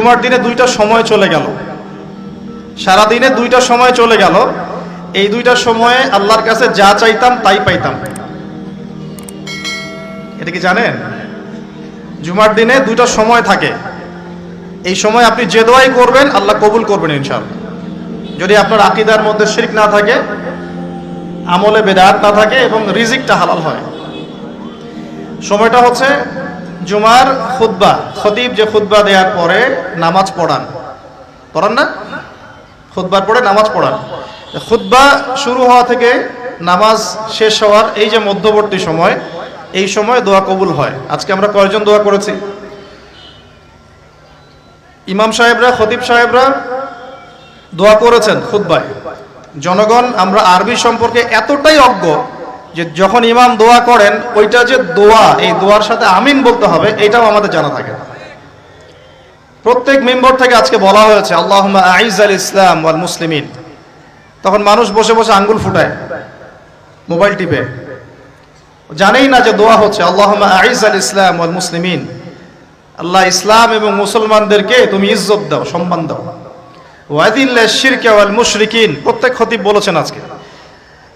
জুমার দিনে দুইটা সময় চলে গেল, সারাদিনে দুইটা সময় চলে গেল। এই দুইটা সময়ে আল্লাহর কাছে যা চাইতাম তাই পাইতাম। এটা কি জানেন? জুমার দিনে দুইটা সময় থাকে। এই সময় আপনি যে দোয়াই করবেন আল্লাহ কবুল করবেন ইনশাআল্লাহ, যদি আপনার আকীদার মধ্যে শিরক না থাকে, আমলে বেদাত না থাকে এবং রিজিকটা হালাল হয়। সময়টা হচ্ছে জুমার খুতবা, খতিব যে খুতবা দেওয়ার পরে নামাজ পড়ান না, খুতবার পরে নামাজ পড়ান। খুতবা শুরু হওয়া থেকে নামাজ শেষ হওয়ার এই যে মধ্যবর্তী সময়, এই সময় দোয়া কবুল হয়। আজকে আমরা কয়জন দোয়া করেছি? ইমাম সাহেবরা, খতিব সাহেবরা দোয়া করেছেন খুতবায়। জনগণ আমরা আরবি সম্পর্কে এতটাই অজ্ঞ যে যখন ইমাম দোয়া করেন ওইটা যে দোয়া, এই দোয়ার সাথে আমিন বলতে হবে এটাও আমাদের জানা থাকে না। প্রত্যেক মেম্বার থেকে আজকে বলা হয়েছে আল্লাহুম্মা আইজ্জাল ইসলাম ওয়াল মুসলিমিন, তখন মানুষ বসে বসে আঙ্গুল ফুটায়, মোবাইল টিপে, জানেই না যে দোয়া হচ্ছে আল্লাহুম্মা আইজ্জাল ইসলাম ওয়াল মুসলিমিন, আল্লাহ ইসলাম এবং মুসলমানদেরকে তুমি ইজ্জত দাও, সম্মান দাও। ওয়াদিল্লাশ শিরকা ওয়াল মুশরিকিন, প্রত্যেক খতিব বলেছেন আজকে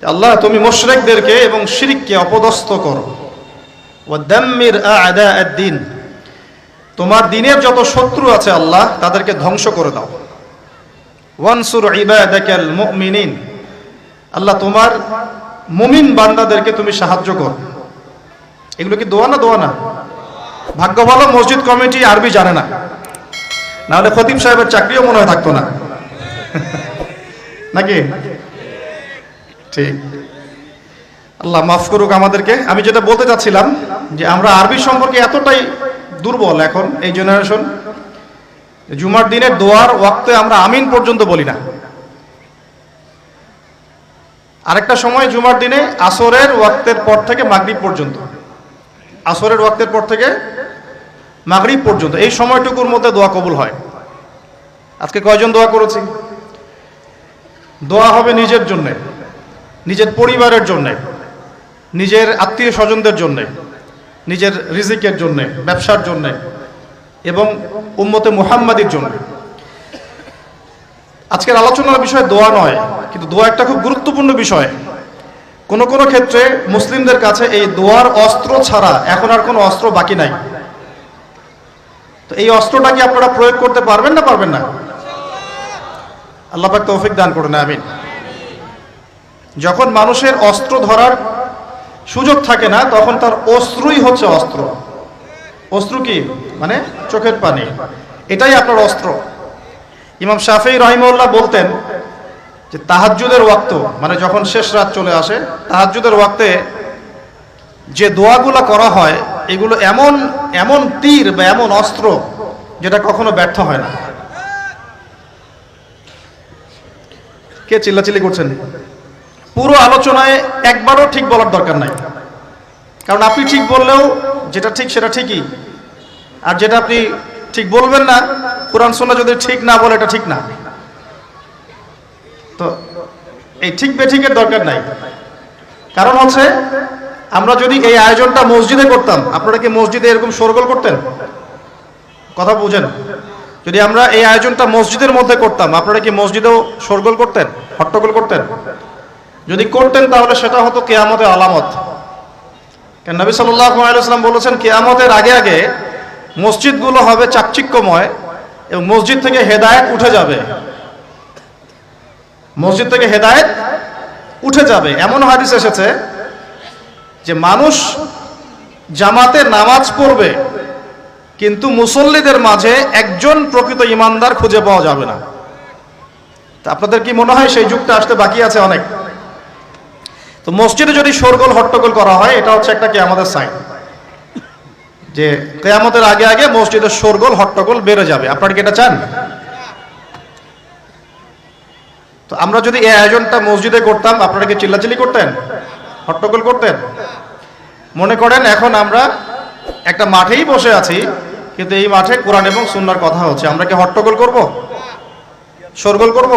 আল্লাহ তুমি মুশরিকদেরকে এবং শিরককে অপদস্থ করো। ওয়াদাম্মির আ'দা'আদ-দ্বীন, তোমার দ্বীনের যত শত্রু আছে আল্লাহ তাদেরকে ধ্বংস করে দাও। ওয়ানসুর ইবাদাকাল মুমিনিন, আল্লাহ তোমার মুমিন বান্দাদেরকে তুমি সাহায্য করো। এগুলো কি দোয়া না? দোয়া না? ভাগ্য ভালো মসজিদ কমিটি আরবি জানে না, নাহলে খতিব সাহেবের চাকরিও মনে হয় থাকতো না নাকি? ঠিক, আল্লাহ মাফ করুক আমাদেরকে। আমি যেটা বলতে চাচ্ছিলাম যে আমরা আরবি সম্পর্কে এতটাই দুর্বল এখন এই জেনারেশন, জুমার দিনের দোয়ার ওয়াক্তে আমরা আমিন পর্যন্ত বলি না। আরেকটা সময় জুমার দিনে আসরের ওয়াক্তের পর থেকে মাগরিব পর্যন্ত, আসরের ওয়াক্তের পর থেকে মাগরিব পর্যন্ত এই সময়টুকুর মধ্যে দোয়া কবুল হয়। আজকে কয়জন দোয়া করেছি? দোয়া হবে নিজের জন্যে, নিজের পরিবারের জন্যে, নিজের আত্মীয় স্বজনদের জন্যে, নিজের রিজিকের জন্যে, ব্যবসার জন্যে এবং উম্মতে মুহাম্মাদির জন্য। আজকের আলোচনার বিষয় দোয়া নয়, কিন্তু দোয়া একটা খুব গুরুত্বপূর্ণ বিষয়। কোন কোন ক্ষেত্রে মুসলিমদের কাছে এই দোয়ার অস্ত্র ছাড়া এখন আর কোনো অস্ত্র বাকি নাই। তো এই অস্ত্রটা কি আপনারা প্রয়োগ করতে পারবেন না পারবেন না? আল্লাহ পাক তৌফিক দান করুন, আমিন। যখন মানুষের অস্ত্র ধরার সুযোগ থাকে না তখন তার অস্ত্রই হচ্ছে অস্ত্র। অস্ত্র কি মানে? চোখের পানি, এটাই আপনার অস্ত্র। ইমাম শাফিঈ রাহিমাহুল্লাহ বলতেন যে তাহাজ্জুদের ওয়াক্ত, মানে যখন শেষ রাত চলে আসে, তাহাজ্জুদের ওয়াক্তে যে দোয়াগুলো করা হয় এগুলো এমন এমন তীর বা এমন অস্ত্র যেটা কখনো ব্যর্থ হয় না। কে চিল্লাচিল্লি করছেন? পুরো আলোচনায় একবারও ঠিক বলার দরকার নাই, কারণ আপনি ঠিক বললেও যেটা ঠিক সেটা ঠিকই, আর যেটা আপনি ঠিক বলবেন না, কোরআন সুন্নাহ যদি ঠিক না বলে এটা ঠিক না। তো এই ঠিক বেঠিকের দরকার নাই। কারণ হচ্ছে আমরা যদি এই আয়োজনটা মসজিদে করতাম, আপনারা কি মসজিদে এরকম শোরগোল করতেন? কথা বুঝেন, যদি আমরা এই আয়োজনটা মসজিদের মধ্যে করতাম আপনারা কি মসজিদেও শোরগোল করতেন, হট্টগোল করতেন? যদি করতেন তাহলে সেটা হতো কিয়ামতের আলামত। কারণ নবী সাল্লাল্লাহু আলাইহি ওয়াসাল্লাম বলেছেন কিয়ামতের আগে আগে মসজিদগুলো হবে চাকচিক্যময় এবং মসজিদ থেকে হেদায়েত উঠে যাবে, মসজিদ থেকে হেদায়েত উঠে যাবে। এমন হাদিস এসেছে যে মানুষ জামাতে নামাজ পড়বে কিন্তু মুসল্লিদের মাঝে একজন প্রকৃত ইমানদার খুঁজে পাওয়া যাবে না। তা আপনাদের কি মনে হয় সেই যুগটা আসতে বাকি আছে অনেক? তো মসজিদে যদি শোরগোল হট্টগোল করা হয় এটা হচ্ছে একটা কিয়ামতের সাইন, যে কিয়ামতের আগে আগে মসজিদের শোরগোল হট্টগোল বেড়ে যাবে। আপনারা কি এটা চান? তো আমরা যদি এই আয়োজনটা মসজিদে করতাম আপনারা কি চিল্লাচিল্লি করতেন, হট্টগোল করতেন? মনে করেন এখন আমরা একটা মাঠেই বসে আছি কিন্তু এই মাঠে কোরআন এবং সুন্নাহর কথা হচ্ছে, আমরা কি হট্টগোল করব, শোরগোল করব?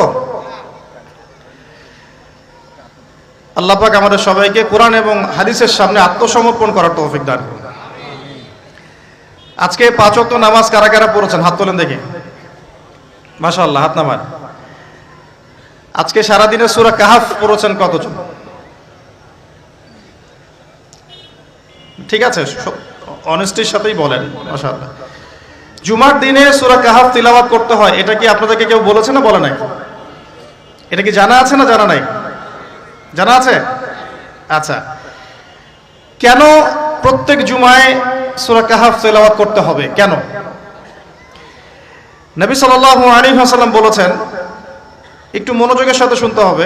আল্লাহ পাক আমাদের সবাইকে কোরআন এবং হাদিসের সামনে আত্মসমর্পণ করার তৌফিক দান করুন। আজকে 5 ওয়াক্ত নামাজ কারা কারা পড়েছেন হাত তোলেন দেখি। মাশাআল্লাহ, হাত নামান। আজকে সারাদিনে সূরা কাহাফ পড়েছেন কতজন? ঠিক আছে, অনেস্টির সাথেই বলেন। মাশাআল্লাহ। জুমার দিনে সূরা কাহাফ তিলাওয়াত করতে হয়, এটা কি আপনাদেরকে কেউ বলেছে না বলে নাই? এটা কি জানা আছে না জানা নাই? জানা আছে? আচ্ছা, কেন প্রত্যেক জুমায় সূরা কাহাফ তিলাওয়াত করতে হবে, কেন? নবী সাল্লাল্লাহু আলাইহি ওয়াসাল্লাম বলেছেন, একটু মনোযোগের সাথে শুনতে হবে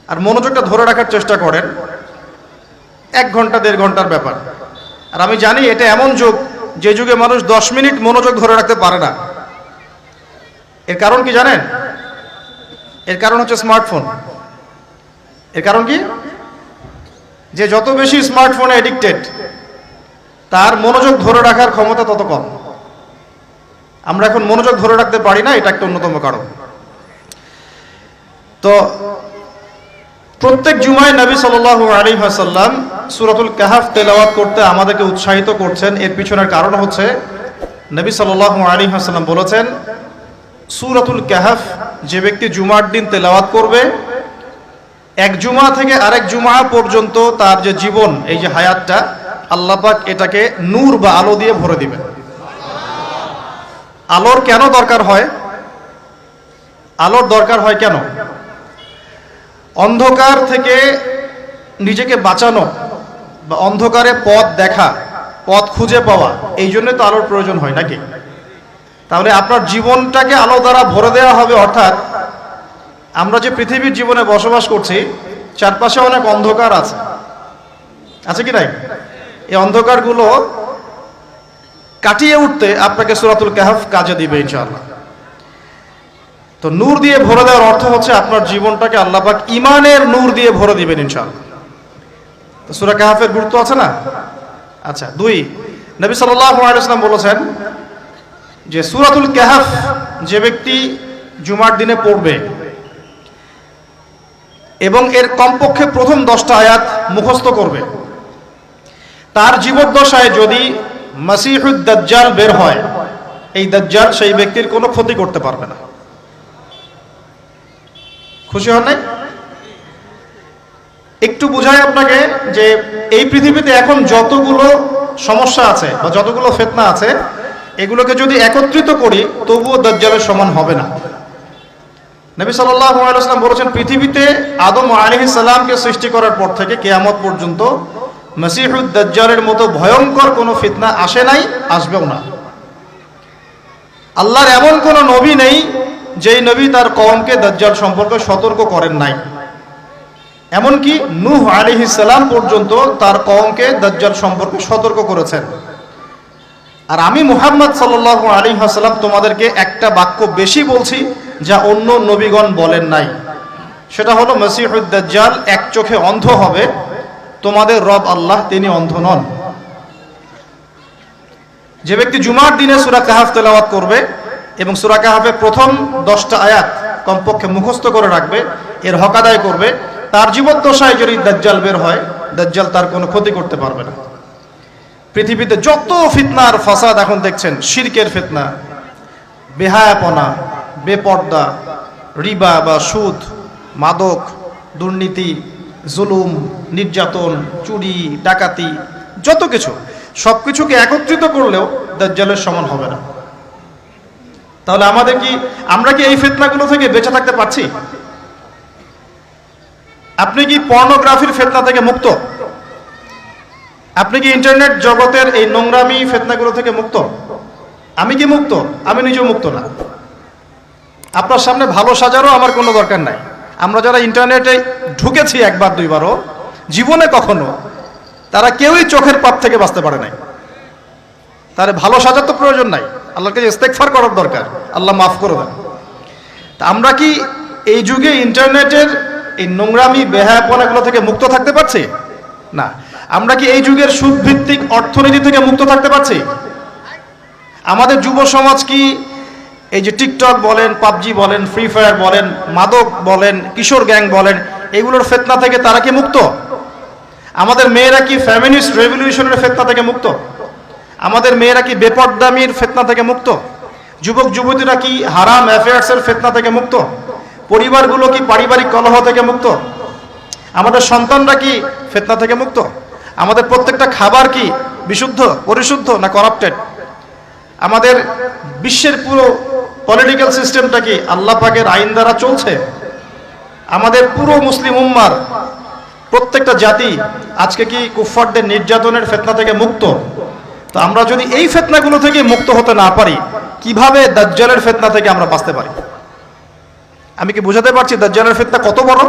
আর মনোযোগটা ধরে রাখার চেষ্টা করেন। 1 ঘন্টা 1.5 ঘন্টার ব্যাপার। আর আমি জানি এটা এমন যুগ যে যুগে মানুষ 10 মিনিট মনোযোগ ধরে রাখতে পারে না। এর কারণ কি জানেন? এর কারণ হচ্ছে স্মার্টফোন। এর কারণ কি? যে যত বেশি স্মার্টফোনে এডিক্টেড, তার মনোযোগ ধরে রাখার ক্ষমতা তত কম। আমরা এখন মনোযোগ ধরে রাখতে পারি না, এটা একটা অন্যতম কারণ। তো প্রত্যেক জুমায় নবী সাল্লাল্লাহু আলাইহি ওয়াসাল্লাম সূরাতুল কাহাফ তেলাওয়াত করতে আমাদেরকে উৎসাহিত করছেন। এর পিছনের কারণ হচ্ছে নবী সাল্লাল্লাহু আলাইহি ওয়াসাল্লাম বলেছেন, সূরাতুল কাহাফ যে ব্যক্তি জুমার দিন তেলাওয়াত করবে, এক জুমা থেকে আরেক জুমা পর্যন্ত তার যে জীবন, এই যে হায়াতটা, আল্লাহ পাক এটাকে নূর বা আলো দিয়ে ভরে দিবেন। আলোর কেন দরকার হয়? আলোর দরকার হয় কেন? অন্ধকার থেকে নিজেকে বাঁচানো বা অন্ধকারে পথ দেখা, পথ খুঁজে পাওয়া, এই জন্য তো আলোর প্রয়োজন হয় নাকি? তাহলে আপনার জীবনটাকে আলো দ্বারা ভরে দেওয়া হবে। অর্থাৎ আমরা যে পৃথিবীর জীবনে বসবাস করছি, চারপাশে অনেক অন্ধকার আছে, আছে কি নাই? এই অন্ধকারগুলো কাটিয়ে উঠতে আপনাকে সূরাতুল কাহাফ কাজে দিবে ইনশাআল্লাহ। তো নূর দিয়ে ভরে দেওয়ার অর্থ হচ্ছে আপনার জীবনটাকে আল্লাহ পাক ঈমানের নূর দিয়ে ভরে দিবেন ইনশাআল্লাহ। তো সূরা কাহাফের গুরুত্ব আছে না? আচ্ছা, 2, নবী সাল্লাল্লাহু আলাইহি ওয়াসাল্লাম বলেছেন যে সূরাতুল কাহাফ যে ব্যক্তি জুমার দিনে পড়বে এবং এর কমপক্ষে প্রথম 10টা আয়াত মুখস্থ করবে, তার জীবদ্দশায় যদি মাসিহুদ দাজ্জাল বের হয়, এই দাজ্জাল সেই ব্যক্তির কোনো ক্ষতি করতে পারবে না। খুশি হন নাই? একটু বুঝাই আপনাকে যে এই পৃথিবীতে এখন যতগুলো সমস্যা আছে বা যতগুলো ফিতনা আছে, এগুলোকে যদি একত্রিত করি তবুও দাজ্জালের সমান হবে না। নবী সাল্লাল্লাহু আলাইহি ওয়াসাল্লাম বলেছেন, পৃথিবীতে আদম আলাইহিস সালামকে সৃষ্টি করার পর থেকে কিয়ামত পর্যন্ত মাসিহুদ দাজ্জালের মতো ভয়ঙ্কর কোনো ফিতনা আসে নাই, আসবেও না। আল্লাহর এমন কোনো নবী নেই যেই নবী তার কওমকে দাজ্জাল সম্পর্কে সতর্ক করেন নাই। এমনকি নূহ আলাইহিস সালাম পর্যন্ত তার কওমকে দাজ্জাল সম্পর্কে সতর্ক করেছেন। আর আমি মুহাম্মদ সাল্লাল্লাহু আলাইহি ওয়াসাল্লাম তোমাদেরকে একটা বাক্য বেশি বলছি যা অন্য নবীগণ বলেন নাই, সেটা হলো মাসিহুদ দাজ্জাল এক চোখে অন্ধ হবে, তোমাদের রব আল্লাহ তিনি অন্ধ নন। যে ব্যক্তি জুমার দিনে সূরা কাহাফ তেলাওয়াত করবে এবং সূরা কাহাফের প্রথম 10টা আয়াত কমপক্ষে মুখস্থ করে রাখবে, এর হক আদায় করবে, তার জীবদ্দশায় যদি দাজ্জাল বের হয়, দাজ্জাল তার কোনো ক্ষতি করতে পারবে না। পৃথিবীতে যত ফিতনা আর ফাসাদ এখন দেখছেন, শিরকের ফিতনা, বেহায়াপনা, বেপর্দা, রিবা বা সুদ, মাদক, দুর্নীতি, জুলুম, নির্যাতন, চুরি, ডাকাতি, যত কিছু, সবকিছুকে একত্রিত করলেও দাজ্জালের সমান হবে না। তাহলে আমরা কি এই ফিতনাগুলো থেকে বেঁচে থাকতে পারছি? আপনি কি পর্নোগ্রাফির ফিতনা থেকে মুক্ত? আপনি কি ইন্টারনেট জগতের এই নোংরামি ফিতনাগুলো থেকে মুক্ত? আমি কি মুক্ত? আমি নিজেও মুক্ত না। আপনার সামনে ভালো সাজারও আমার কোনো দরকার নাই। আমরা যারা ইন্টারনেটে ঢুকেছি একবার দুইবারও জীবনে, কখনো তারা কেউই চোখের পাপ থেকে বাঁচতে পারে নাই। তার ভালো সাজার তো প্রয়োজন নাই, আল্লাহর কাছে ইস্তেগফার করার দরকার, আল্লাহ মাফ করে দেন। তা আমরা কি এই যুগে ইন্টারনেটের এই নোংরামি বেহায়াপনাগুলো থেকে মুক্ত থাকতে পারছি? না। আমরা কি এই যুগের সুদভিত্তিক অর্থনীতি থেকে মুক্ত থাকতে পারছি? আমাদের যুব সমাজ কি এই যে টিকটক বলেন, পাবজি বলেন, ফ্রি ফায়ার বলেন, মাদক বলেন, কিশোর গ্যাং বলেন, এগুলোর ফিতনা থেকে তারা কি মুক্ত? আমাদের মেয়েরা কি ফেমিনিস্ট রেভলিউশনের ফিতনা থেকে মুক্ত? আমাদের মেয়েরা কি বেপরদামির ফিতনা থেকে মুক্ত? যুবক যুবতীরা কি হারাম অ্যাফেয়ার্সের ফিতনা থেকে মুক্ত? পরিবারগুলো কি পারিবারিক কলহ থেকে মুক্ত? আমাদের সন্তানরা কি ফিতনা থেকে মুক্ত? আমাদের প্রত্যেকটা খাবার কি বিশুদ্ধ, পরিশুদ্ধ না করাপ্টেড? আমাদের বিশ্বের পুরো পলিটিক্যাল সিস্টেমটা কি আল্লাহ পাকের আইন দ্বারা চলছে? আমাদের পুরো মুসলিম উম্মার প্রত্যেকটা জাতি আজকে কি কুফফারদের নির্যাতনের ফিতনা থেকে মুক্ত? তো আমরা যদি এই ফিতনাগুলো থেকে মুক্ত হতে না পারি, কিভাবে দাজ্জালের ফিতনা থেকে আমরা বাঁচতে পারি? আমি কি বুঝাতে পারছি দাজ্জালের ফিতনা কত বড়?